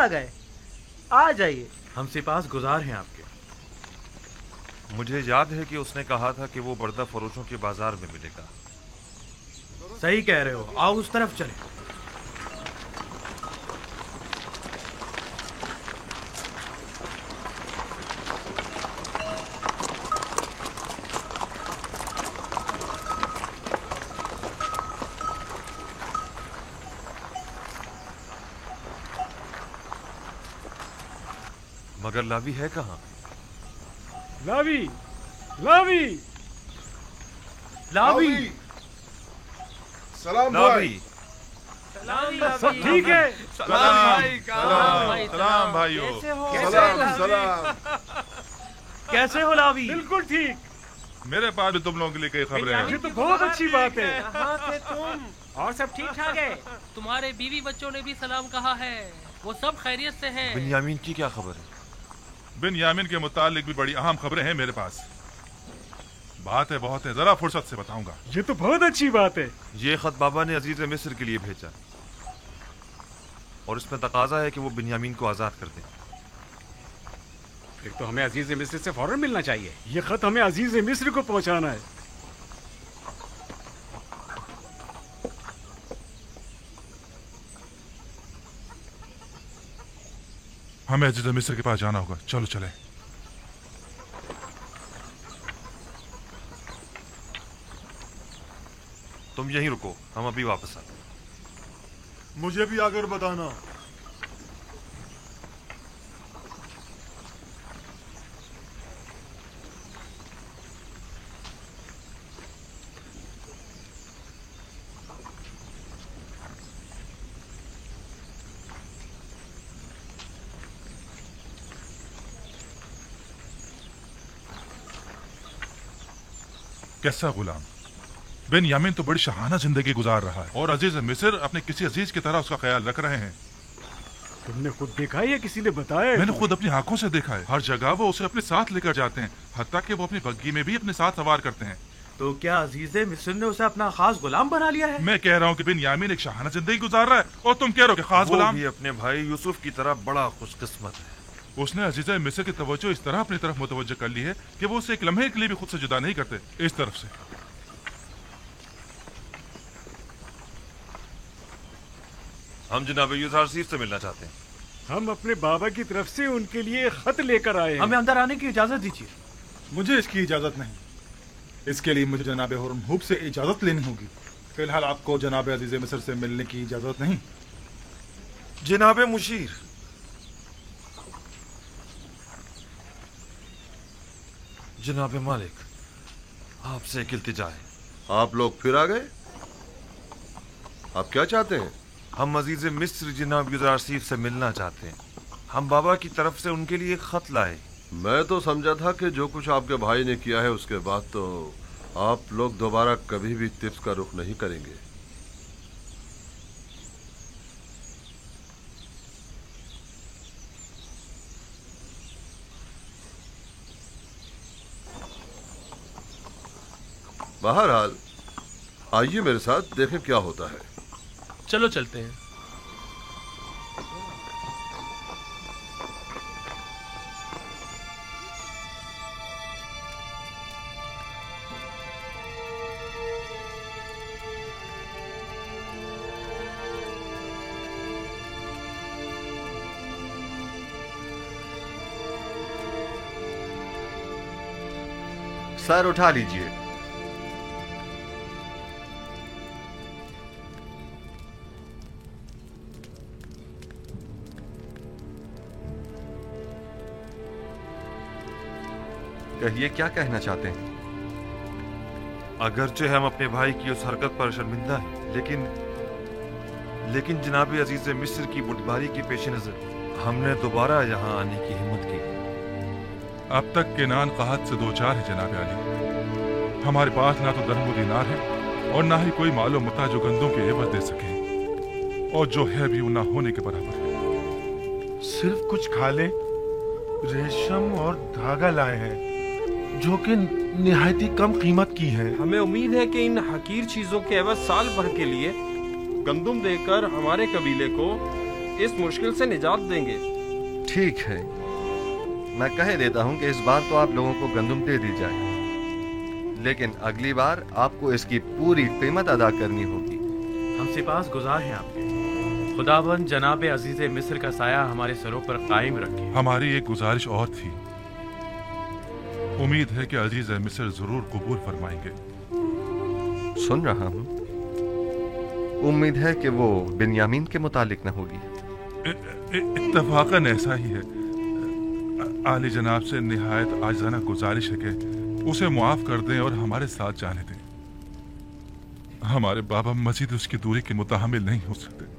आ गए, आ जाइए। हम सिपास गुजार हैं आपके। मुझे याद है कि उसने कहा था कि वो बर्दा फरोशों के बाजार में मिलेगा। सही कह रहे हो, आओ उस तरफ चलें। मगर लावी है कहाँ? लावी, लावी, लावी, सलाम लावी, सब ठीक है? सलाम भाइयों। सलाम। कैसे हो लावी? बिल्कुल ठीक। मेरे पास भी तुम लोगों के लिए कई खबरें हैं। ये तो बहुत अच्छी बात है। कहाँ थे तुम? और सब ठीक ठाक है? तुम्हारे बीवी बच्चों ने भी सलाम कहा है, वो सब खैरियत से हैं। बिन्यामीन की क्या खबर है? बिन्यामीन के मुतालिक भी बड़ी अहम खबरें हैं मेरे पास। बात है बहुत है, जरा फुर्सत से बताऊंगा। ये तो बहुत अच्छी बात है। ये खत बाबा ने अजीज मिस्र के लिए भेजा और इसमें तकाजा है कि वो बिन्यामीन को आजाद कर दें। फिर तो हमें अजीज मिस्र से फौरन मिलना चाहिए। ये खत हमें अजीज मिस्र को पहुंचाना है। हमें अजीज मिस्र के पास जाना होगा, चलो चले। तुम यहीं रुको, हम अभी वापस आते। मुझे भी आकर बताना। कैसा गुलाम? बिन्यामीन तो बड़ी शहाना जिंदगी गुजार रहा है और अजीज मिस्र अपने किसी अजीज की तरह उसका ख्याल रख रहे हैं। तुमने खुद देखा है या किसी ने बताया? मैंने खुद अपनी आंखों से देखा है। हर जगह वो उसे अपने साथ लेकर जाते हैं, हत्ता कि वो अपनी बग्गी में भी अपने साथ सवार करते हैं। तो क्या अजीज मिस्र ने उसे अपना खास गुलाम बना लिया है? मैं कह रहा हूँ कि बिन्यामीन एक शहाना जिंदगी गुजार रहा है और तुम कह रहे हो कि खास वो गुलाम। भी अपने भाई यूसुफ की तरह बड़ा खुशकिस्मत है। उसने अजीज मिस्र की तवज्जो इस तरह अपनी तरफ मुतवज्जो कर ली है कि वो उसे एक लम्हे के लिए भी खुद से जुदा नहीं करते। इस तरफ से हम जनाब यूसुफ से मिलना चाहते हैं। हम अपने बाबा की तरफ से उनके लिए खत लेकर आए हैं। हमें अंदर आने की इजाजत दीजिए। मुझे इसकी इजाजत नहीं। इसके लिए मुझे जनाब हुरमहूब से इजाजत लेनी होगी। फिलहाल आपको जनाब अजीज मिस्र से मिलने की इजाजत नहीं। जनाब मुशीर, जनाब मालिक, आपसे एक इल्तिजा है। आप लोग फिर आ गए? आप क्या चाहते हैं? हम अजीज मिस्र जनाब यूसुफ से मिलना चाहते हैं। हम बाबा की तरफ से उनके लिए खत लाए। मैं तो समझा था कि जो कुछ आपके भाई ने किया है उसके बाद तो आप लोग दोबारा कभी भी तिब्स का रुख नहीं करेंगे। बहरहाल आइए मेरे साथ, देखें क्या होता है। चलो चलते हैं। सर उठा लीजिए। कहिए, क्या कहना चाहते हैं? अगरचे हम अपने भाई की उस हरकत पर शर्मिंदा हैं, लेकिन जनाब अजीज मिस्र की बुटबारी के पेश नजर हमने दोबारा यहाँ आने की हिम्मत की। अब तक केनान कहत से दो चार है जनाब अली। हमारे पास ना तो दरहम दीनार है और ना ही कोई मालो मता जो गंदों के एवज दे सके, और जो है भी वो ना होने के बराबर है। सिर्फ कुछ खाले, रेशम और धागा लाए हैं जो कि निहायती कम कीमत की है। हमें उम्मीद है कि इन हकीर चीजों के एवज साल भर के लिए गंदुम देकर हमारे कबीले को इस मुश्किल से निजात देंगे। ठीक है, मैं कह देता हूँ कि इस बार तो आप लोगों को गंदम दे दी जाए, लेकिन अगली बार आपको इसकी पूरी कीमत अदा करनी होगी। हम सिपास गुजार हैं आपके। खुदाबंद जनाब अजीज मिस्र का साया हमारे सरों पर कायम रखे। हमारी एक गुजारिश और थी, उम्मीद है कि अजीज मिस्र जरूर कबूल फरमाएंगे। सुन रहा हूँ, उम्मीद है कि वो बिन्यामीन के मुतालिक न होगी। इत्तफाकन ऐसा ही है। आली जनाब से निहायत आजाना गुजारिश है कि उसे मुआफ कर दें और हमारे साथ जाने दें। हमारे बाबा मजीद उसकी दूरी के मुतहम्मिल नहीं हो सकते।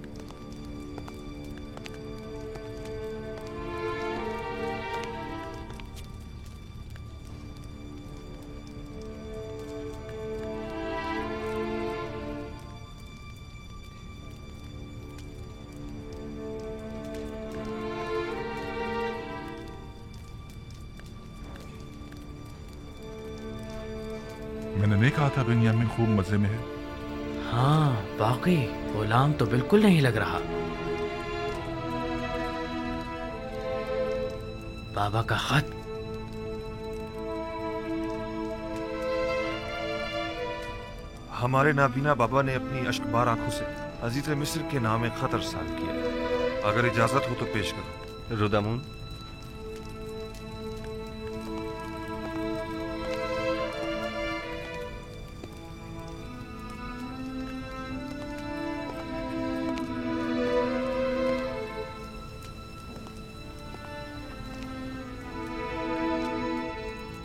मैंने नहीं कहा था बिन्यामीन खूब मजे में है? हाँ वाकई गुलाम तो बिल्कुल नहीं लग रहा। बाबा का खत। हमारे नाबीना बाबा ने अपनी अश्कबार आंखों से अजीज मिस्र के नाम खत अरसाल किया है। अगर इजाजत हो तो पेश करो। रुदामून,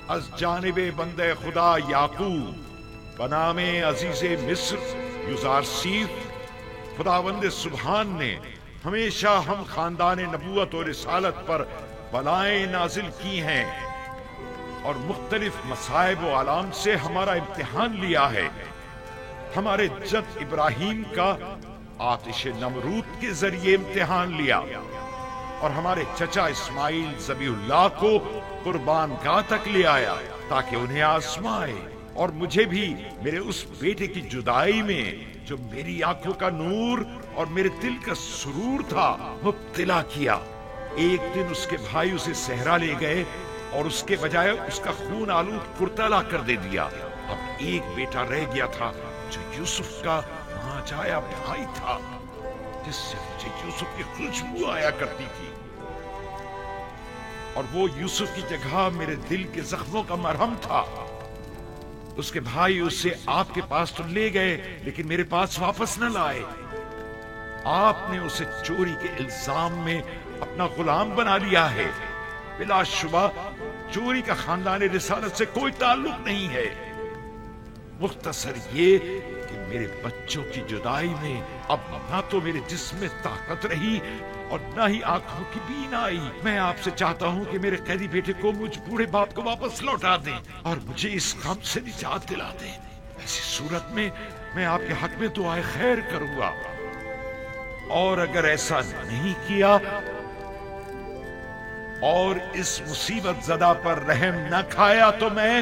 अज जानिबे बंदे खुदा याकूब बनामे अजीजे मिस्र युजारसीफ खुदावंद सुबहान ने हमेशा हम खानदान नबूवत और रिसालत पर बलाएं नाजिल की हैं और मुख्तलिफ मसाइब व आलाम से हमारा इम्तिहान लिया है। हमारे जद इब्राहिम का आतिश नमरूद के जरिए इम्तिहान लिया और हमारे चचा इस्माइल ज़बीहुल्लाह को कुर्बान गाह तक ले आया ताकि उन्हें आजमाए और मुझे भी मेरे उस बेटे की जुदाई में जो मेरी आंखों का नूर और मेरे दिल का सुरूर था मुब्तला किया। एक दिन उसके भाई उसे सहरा ले गए और उसके बजाय उसका खून आलूद कुर्ता ला कर दे दिया। अब एक बेटा रह गया था जो यूसुफ का मांझाया भाई था, जिससे मुझे यूसुफ की खुशबू आया करती थी और वो यूसुफ की जगह मेरे दिल के जख्मों का मरहम था। उसके भाई उसे आपके पास तो ले गए लेकिन मेरे पास वापस न लाए। आपने उसे चोरी के इल्जाम में अपना गुलाम बना लिया है। बिलाशुबा चोरी का खानदान रिसालत से कोई ताल्लुक नहीं है। मुख्तसर ये कि मेरे बच्चों की जुदाई में अब ना तो मेरे जिस्म में ताकत रही और ना ही आंखों की बीनाई। मैं आपसे चाहता हूँ कि मेरे कैदी बेटे को मुझ बूढ़े बाप को वापस लौटा दें और मुझे इस गम से निजात दिला दें। ऐसी सूरत में मैं आपके हक में दुआए खैर करूंगा और अगर ऐसा नहीं किया और इस मुसीबत ज़दा पर रहम न खाया तो मैं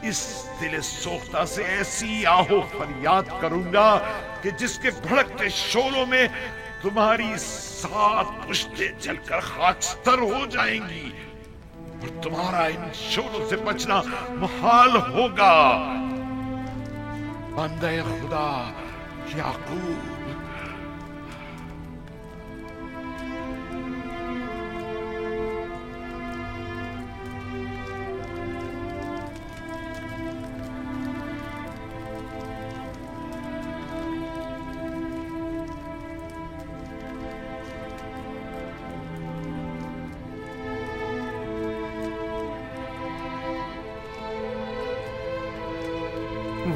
इस दिल सोख्ता से ऐसी आहो फरियाद करूंगा कि जिसके भड़कते शोलों में तुम्हारी 7 पुश्तें जलकर खाकस्तर हो जाएंगी और तुम्हारा इन शोलों से बचना मुहाल होगा। बंदे खुदा याकूब।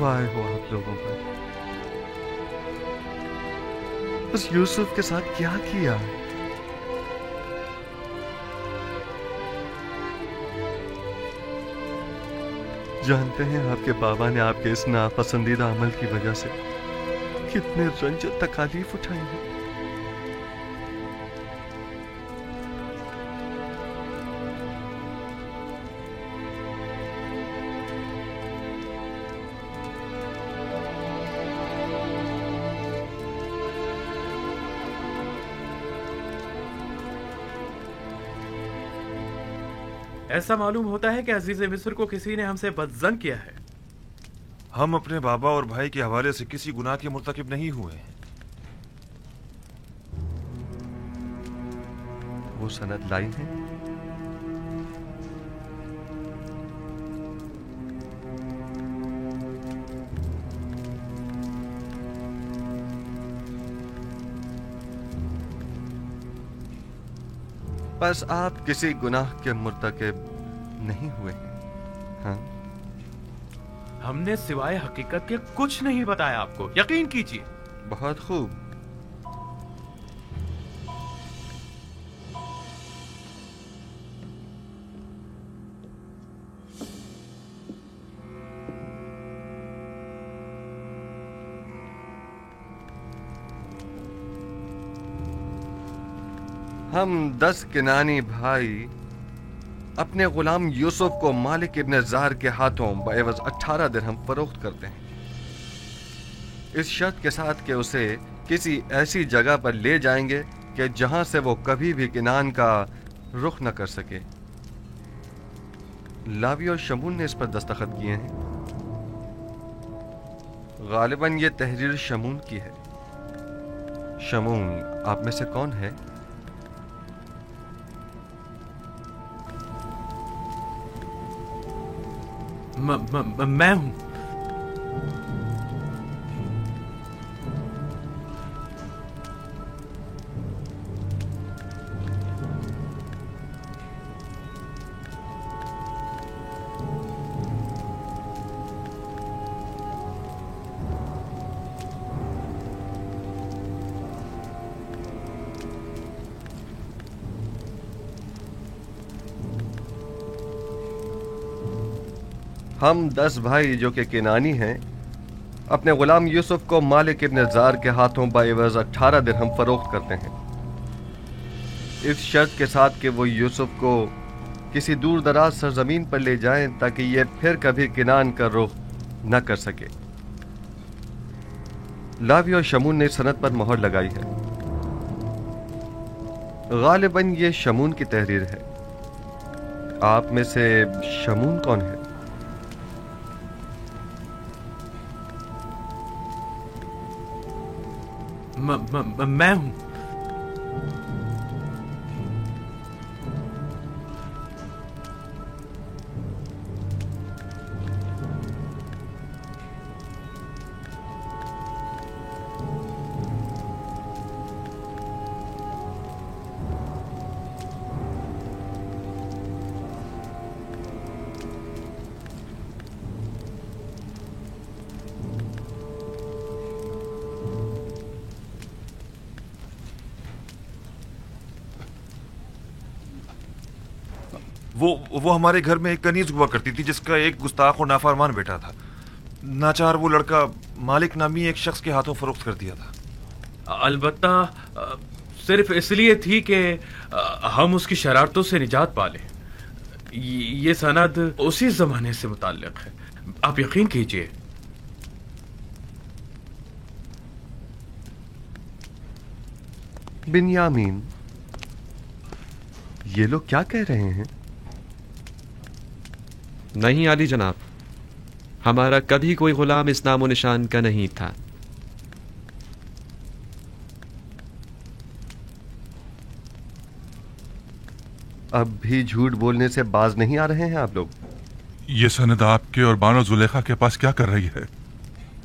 वाह हो आप लोगों पर, उस यूसुफ के साथ क्या किया। जानते हैं आपके बाबा ने आपके इस नापसंदीदा अमल की वजह से कितने रंज और तकालीफ उठाई हैं। ऐसा मालूम होता है कि अजीज मिस्र को किसी ने हमसे बदजन किया है। हम अपने बाबा और भाई के हवाले से किसी गुनाह के मुर्तकिब नहीं हुए हैं। वो सनद लाई है? बस आप किसी गुनाह के मुर्तकिब नहीं हुए हैं। हाँ? हमने सिवाय हकीकत के कुछ नहीं बताया आपको, यकीन कीजिए। बहुत खूब। हम 10 किनानी भाई अपने गुलाम यूसुफ को मालिक इब्न जार के हाथों बएवज 18 दिरहम फरोख्त करते हैं, इस शर्त के साथ कि उसे किसी ऐसी जगह पर ले जाएंगे कि जहां से वो कभी भी किनान का रुख न कर सके। लावी और शमून ने इस पर दस्तखत किए हैं। गालिबन ये तहरीर शमून की है। शमून आप में से कौन है? मैं हूं। हम 10 भाई जो कि किनानी हैं अपने गुलाम यूसुफ को मालिक इब्न जार के हाथों बाइवज 18 दिरहम फरोख्त करते हैं, इस शर्त के साथ कि वो यूसुफ को किसी दूर दराज सरजमीन पर ले जाएं ताकि ये फिर कभी किनान का रुख न कर सके। लावी और शमून ने सनद पर मोहर लगाई है। गालिबन ये शमून की तहरीर है। आप में से शमून कौन है? मैं हूं। वो हमारे घर में एक कनीज हुआ करती थी जिसका एक गुस्ताख और नाफरमान बेटा था। नाचार वो लड़का मालिक नामी एक शख्स के हाथों फरोख्त कर दिया था। अलबत्ता सिर्फ इसलिए थी कि हम उसकी शरारतों से निजात पा लें। ये सनद उसी जमाने से मुताल्लिक है, आप यकीन कीजिए। बिन्यामीन, ये लोग क्या कह रहे हैं? नहीं आली जनाब, हमारा कभी कोई गुलाम इस नामो निशान का नहीं था। अब भी झूठ बोलने से बाज नहीं आ रहे हैं आप लोग? ये सनद आपके और बानो जुलेखा के पास क्या कर रही है?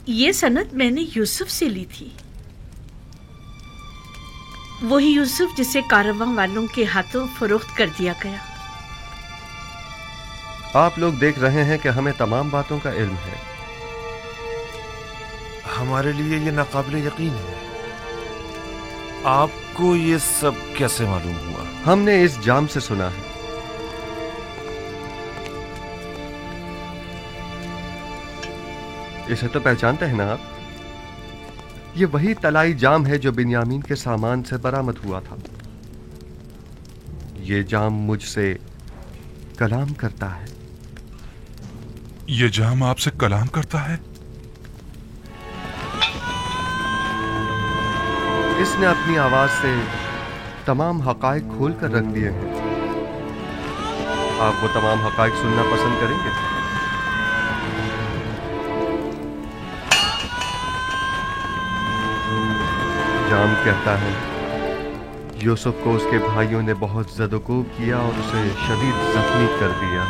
ये सनद मैंने यूसुफ से ली थी, वही यूसुफ जिसे कारवां वालों के हाथों फरोख्त कर दिया गया। आप लोग देख रहे हैं कि हमें तमाम बातों का इल्म है। हमारे लिए ये नाकाबिले यकीन है। आपको ये सब कैसे मालूम हुआ? हमने इस जाम से सुना है। इसे तो पहचानते हैं ना आप? ये वही तलाई जाम है जो बिन्यामीन के सामान से बरामद हुआ था। ये जाम मुझसे कलाम करता है। ये जाम आपसे कलाम करता है? इसने अपनी आवाज से तमाम हकायक खोल कर रख दिए हैं। आप वो तमाम हक़ाइक़ सुनना पसंद करेंगे? जाम कहता है यूसुफ को उसके भाइयों ने बहुत ज़दोकोब किया और उसे शदीद ज़ख्मी कर दिया।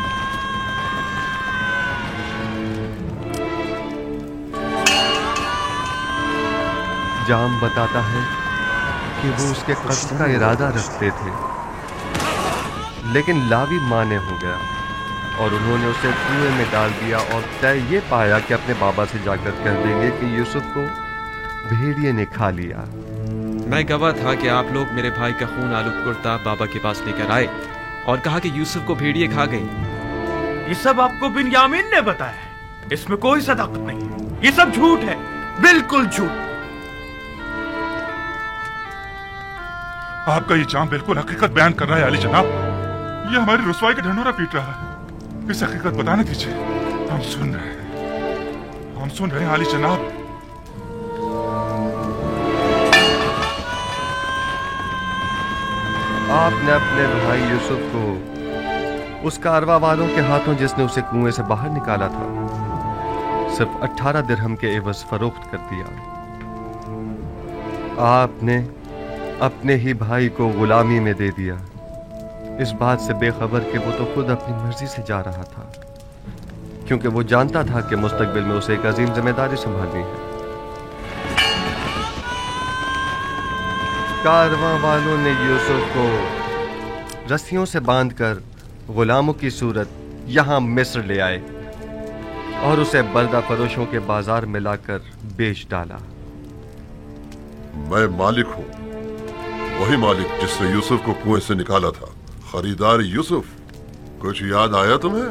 जाम बताता है कि वो उसके कत्ल का इरादा रखते थे, लेकिन लावी माने हो गया और उन्होंने उसे कुएं में डाल दिया और तय ये पाया कि अपने बाबा से जाकर कह देंगे कि यूसुफ को भेड़िए ने खा लिया। मैं गवाह था कि आप लोग मेरे भाई का खून आलूद कुर्ता बाबा के पास लेकर आए और कहा कि यूसुफ को भेड़िए खा गई। ये सब आपको बिन्यामीन ने बताया है, इसमें कोई सदाकत नहीं है, ये सब झूठ है, बिल्कुल झूठ। आपका ये जाम बिल्कुल हकीकत बयान कर रहा है अली जनाब। ये हमारी रुसवाई का ढंढोरा पीट रहा है। इस हकीकत बताने दीजिए, हम सुन रहे हैं अली जनाब। आपने अपने भाई यूसुफ को उस कारवा वालों के हाथों जिसने उसे कुएं से बाहर निकाला था सिर्फ 18 दिरहम के एवज फरोख्त कर दिया। आपने अपने ही भाई को गुलामी में दे दिया, इस बात से बेखबर कि वो तो खुद अपनी मर्जी से जा रहा था, क्योंकि वो जानता था कि मुस्तकबिल में उसे एक अजीम जिम्मेदारी संभालनी है। कारवां वालों ने यूसुफ को रस्सियों से बांधकर गुलामों की सूरत यहाँ मिस्र ले आए और उसे बर्दा फरोशों के बाजार में लाकर बेच डाला। मैं मालिक हूँ, वही मालिक जिसने यूसुफ को कुएं से निकाला था। खरीदार यूसुफ, कुछ याद आया तुम्हें?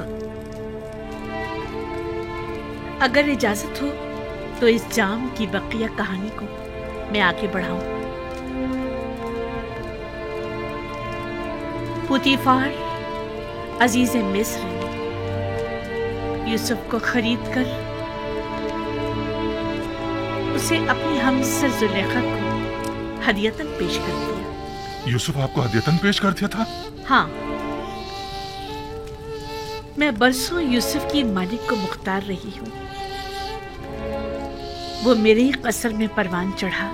अगर इजाजत हो तो इस जाम की बकिया कहानी को मैं आगे बढ़ाऊं। पुतीफार अजीज मिस्र ने यूसुफ को खरीद कर उसे अपनी हमसर जुलेखा को हदियतन पेश कर दिया। यूसुफ आपको हदियतन पेश कर दिया था? हाँ, मैं बरसों यूसुफ की मालिक को मुख्तार रही हूँ। वो मेरे ही कसर में परवान चढ़ा।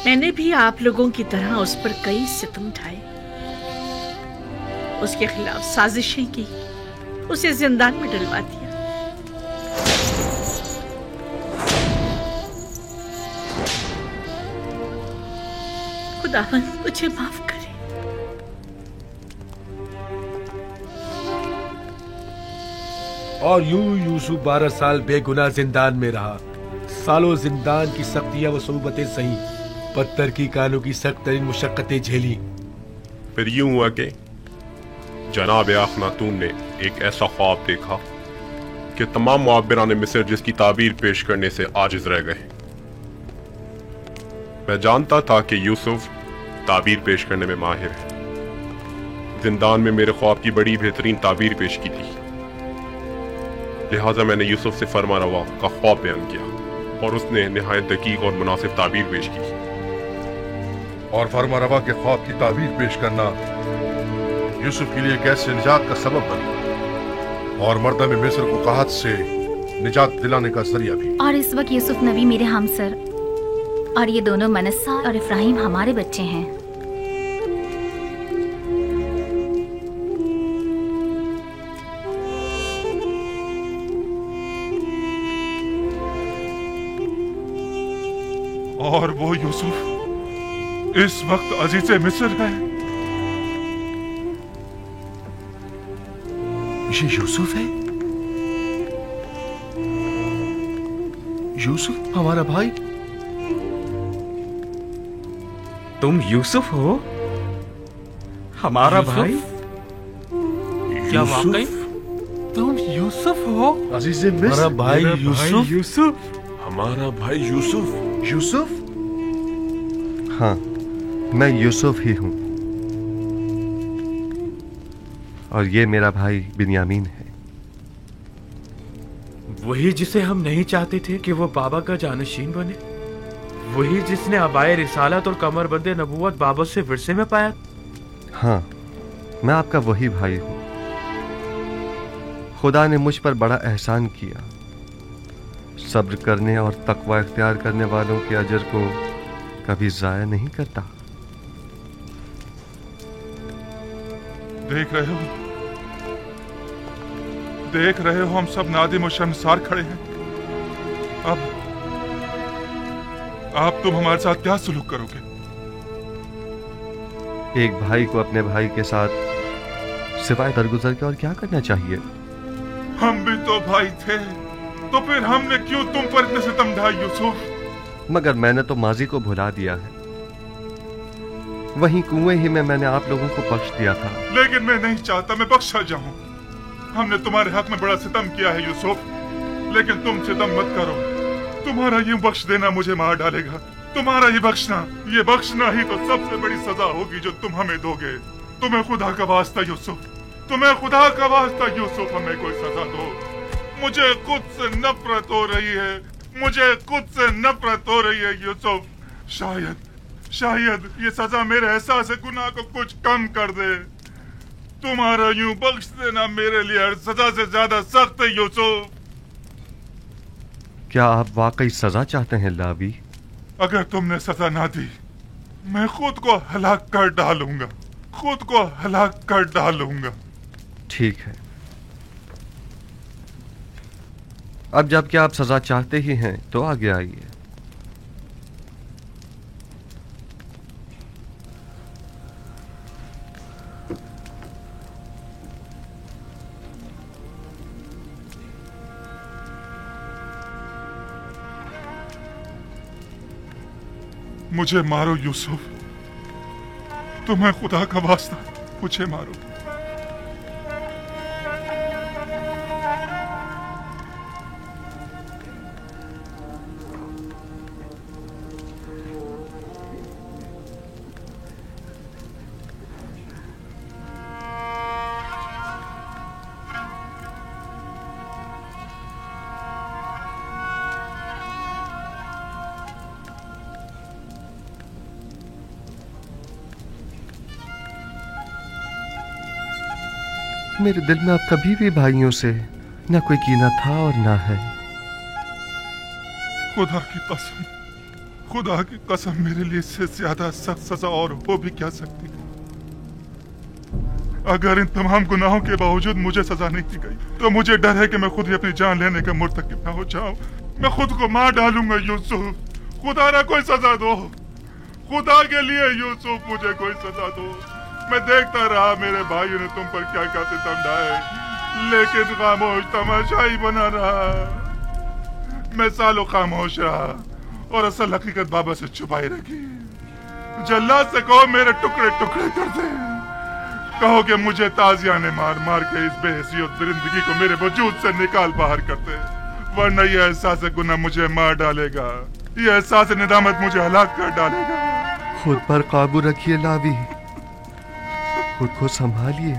मैंने भी आप लोगों की तरह उस पर कई सितम ढाए, उसके खिलाफ साजिशें की, उसे जिंदान में डलवा दिया। खुदावंद मुझे माफ करे। और यूं यूसुफ 12 साल बेगुनाह जिंदान में रहा। सालों जिंदान की सख्तियां व सूबतें सही, पत्थर की कानों की सख्त तरीन मुशक्कतें झेली। फिर यूं हुआ कि जनाब अखनातून ने एक ऐसा ख्वाब देखा कि तमाम मुआब्बिरान मिस्र जिसकी ताबीर पेश करने से आजिज रह गए। मैं जानता था कि यूसुफ ताबीर पेश करने में माहिर है। जिंदान में मेरे ख्वाब की बड़ी बेहतरीन ताबीर पेश की थी, लिहाजा मैंने यूसुफ से फरमा रवा का ख्वाब बयान किया और उसने निहायत दकीक और मुनासिब ताबीर पेश की। और फरमा रवा के ख्वाब की ताबीर पेश करना यूसुफ के लिए कैद से निजात का सबब बना और मर्दम मिस्र को कहत से निजात दिलाने का जरिया भी। और इस वक्त यूसुफ नबी मेरे हमसर और ये दोनों मनस्सा और इफ्राहिम हमारे बच्चे हैं। और वो यूसुफ इस वक्त अजीज मिस्र है। ये यूसुफ है? यूसुफ हमारा भाई? तुम यूसुफ हो? हमारा भाई? क्या वाकई तुम यूसुफ हो? अजीज मिस्र, हमारा भाई यूसुफ? यूसुफ हमारा भाई यूसुफ? यूसुफ? हाँ, मैं यूसुफ ही हूं और ये मेरा भाई बिन्यामीन है। वही जिसे हम नहीं चाहते थे कि वो बाबा का जानशीन बने। वही जिसने अबाए रिसालत और कमरबंद नबूवत बाबत से विरसे में पाया? हाँ, मैं आपका वही भाई हूँ। खुदा ने मुझ पर बड़ा एहसान किया। सब्र करने और तकवा इख्तियार करने वालों के अजर को कभी जाया नहीं करता। देख रहे हो हम सब नादिम और शर्मसार खड़े हैं। अब तुम हमारे साथ क्या सलूक करोगे? एक भाई को अपने भाई के साथ सिवाय दरगुजर के और क्या करना चाहिए? हम भी तो भाई थे, तो फिर हमने क्यों तुम पर इतने सितम ढाए यूसुफ? मगर मैंने तो माजी को भुला दिया है। वहीं कुएं ही में मैंने आप लोगों को बख्श दिया था। लेकिन मैं नहीं चाहता मैं बख्शा जाऊं। हमने तुम्हारे हक में बड़ा सितम किया है यूसुफ, लेकिन तुम सितम मत करो। तुम्हारा यूं बख्श देना मुझे मार डालेगा। तुम्हारा ये बख्शना ही तो सबसे बड़ी सजा होगी जो तुम हमें दोगे। तुम्हें खुदा का वास्ता यूसुफ, तुम्हें खुदा का वास्ता यूसुफ, हमें कोई सजा दो। मुझे खुद से नफरत हो रही है, मुझे खुद से नफरत हो रही है यूसुफ। शायद ये सजा मेरे एहसास गुनाह को कुछ कम कर दे। तुम्हारा यूं बख्श देना मेरे लिए हर सजा से ज्यादा सख्त है यूसुफ। क्या आप वाकई सजा चाहते हैं लावी? अगर तुमने सजा ना दी, मैं खुद को हलाक कर डालूंगा। ठीक है। अब जबकि आप सजा चाहते ही हैं तो आगे आइए। मुझे मारो यूसुफ, तुम्हें खुदा का वास्ता मुझे मारो। मेरे दिल में अब कभी भी भाइयों से न कोई कीना था और न है। खुदा की कसम मेरे लिए इससे ज्यादा सख्त सजा और हो भी क्या सकती है। अगर इन तमाम गुनाहों के बावजूद मुझे सजा नहीं दी गई तो मुझे डर है कि मैं खुद ही अपनी जान लेने का मुर्तकिब न हो जाऊं। मैं खुद को मार डालूंगा यूसुफ। खुदा ना कोई सजा दो, खुदा के लिए यूसुफ मुझे कोई सजा दो। मैं देखता रहा मेरे भाइयों ने तुम पर क्या क्या सितम ढाए, लेकिन खामोश तमाशाई बना रहा। मैं सालों खामोश रहा और असल हकीकत बाबा से छुपाई रखी। जल्लाद से कहो मेरे टुकड़े टुकड़े कर दे। कहो कि मुझे ताजियाने मार मार के इस बेहसियत दरिंदगी को मेरे वजूद से निकाल बाहर करते, वरना यह एहसास गुनाह मुझे मार डालेगा। यह एहसास निदामत मुझे हलाक कर डालेगा। खुद पर काबू रखिए लावी, खुद को संभालिए।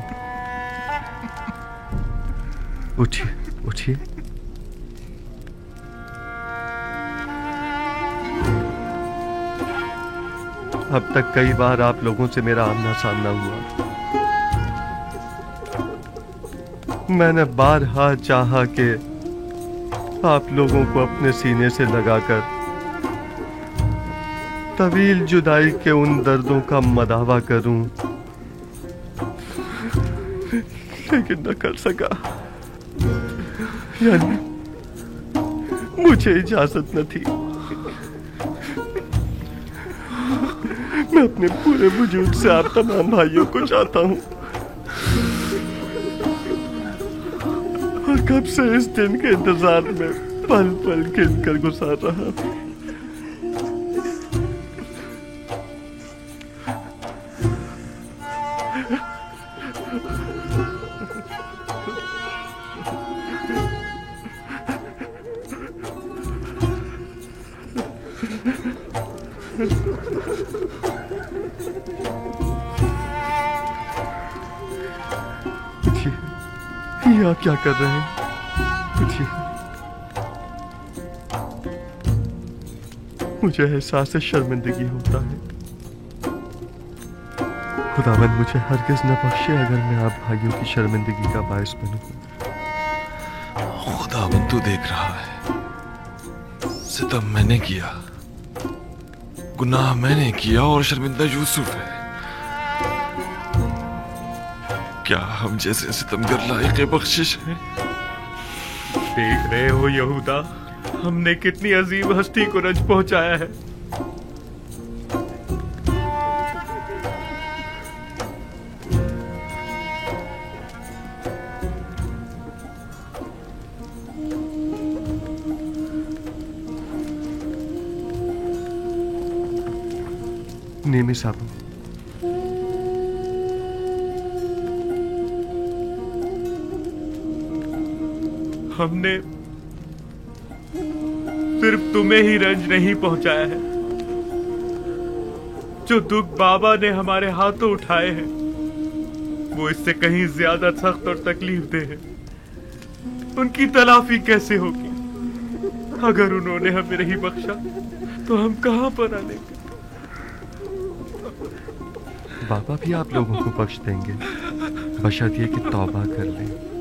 उठिए। अब तक कई बार आप लोगों से मेरा आमना सामना हुआ। मैंने बारहा चाहा कि आप लोगों को अपने सीने से लगाकर तवील जुदाई के उन दर्दों का मदावा करूं, लेकिन न कर सका। यानी मुझे इजाजत न थी। मैं अपने पूरे वजूद से आप तमाम भाइयों को चाहता हूं और कब से इस दिन के इंतजार में पल पल गिन कर गुजार रहा हूं। आप क्या कर रहे हैं? मुझे एहसास शर्मिंदगी होता है। खुदावंद मुझे हरगिज न बख्शे अगर मैं आप भाइयों की शर्मिंदगी का बायस बनूं। खुदावंद तू देख रहा है, सितम मैंने किया, गुनाह मैंने किया और शर्मिंदा यूसुफ है। क्या हम जैसे सितमगर लायक बख्शिश है? देख रहे हो यहूदा, हमने कितनी अजीब हस्ती को रंज पहुंचाया है। नेमी साहब, हमने सिर्फ तुम्हें ही रंज नहीं पहुंचाया है, जो दुख बाबा ने हमारे हाथों उठाए हैं वो इससे कहीं ज्यादा सख्त और तकलीफ दे है। उनकी तलाफी कैसे होगी? अगर उन्होंने हमें नहीं बख्शा तो हम कहां पर आलेंगे? बाबा भी आप लोगों को बख्श देंगे, बशर्त ये कि तौबा कर लें।